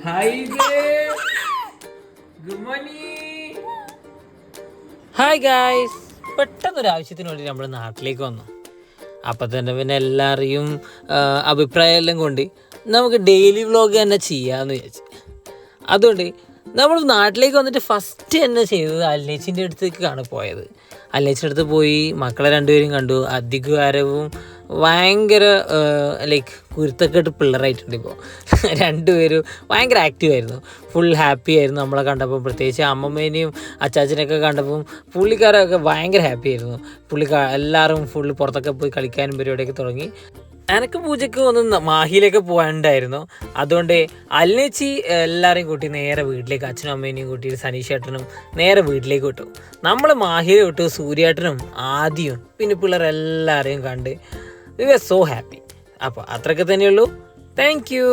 Hi guys, പെട്ടെന്നൊരു ആവശ്യത്തിന് വേണ്ടി നമ്മൾ നാട്ടിലേക്ക് വന്നു. അപ്പം തന്നെ പിന്നെ എല്ലാവരെയും അഭിപ്രായം എല്ലാം കൊണ്ട് നമുക്ക് ഡെയിലി വ്ളോഗ് തന്നെ ചെയ്യാമെന്ന് വിചാരിച്ചു. അതുകൊണ്ട് നമ്മൾ നാട്ടിലേക്ക് വന്നിട്ട് ഫസ്റ്റ് തന്നെ ചെയ്തത് അല്ലേച്ചിൻ്റെ അടുത്തേക്കാണ് പോയത്. അല്ലേച്ചിൻ്റെ അടുത്ത് പോയി മക്കളെ രണ്ടുപേരും കണ്ടു. അധികാരവും ഭയങ്കര ലൈക്ക് കുരുത്തക്കെട്ട് പിള്ളേരായിട്ടുണ്ട്. ഇപ്പോൾ രണ്ടുപേരും ഭയങ്കര ആക്റ്റീവായിരുന്നു, ഫുൾ ഹാപ്പി ആയിരുന്നു നമ്മളെ കണ്ടപ്പോൾ. പ്രത്യേകിച്ച് അമ്മമ്മേനെയും അച്ചാച്ചനെയൊക്കെ കണ്ടപ്പം പുള്ളിക്കാരൊക്കെ ഭയങ്കര ഹാപ്പി ആയിരുന്നു. എല്ലാവരും ഫുള്ള് പുറത്തൊക്കെ പോയി കളിക്കാനും പരിപാടിയൊക്കെ തുടങ്ങി. എനിക്ക് പൂജയ്ക്ക് ഒന്ന് മാഹിയിലേക്ക് പോകാനുണ്ടായിരുന്നു. അതുകൊണ്ട് അല്ലേച്ചി എല്ലാവരെയും കൂട്ടി നേരെ വീട്ടിലേക്ക്, അച്ഛനും അമ്മേനെയും കൂട്ടി സനീഷേട്ടനും നേരെ വീട്ടിലേക്ക് വിട്ടു. നമ്മൾ മാഹിയിൽ വിട്ടു സൂര്യേട്ടനും ആദ്യവും പിന്നെ പിള്ളേരെല്ലാവരെയും കണ്ട് വി വർ സോ ഹാപ്പി. അപ്പോൾ അത്രയൊക്കെ തന്നെയുള്ളൂ. Thank U.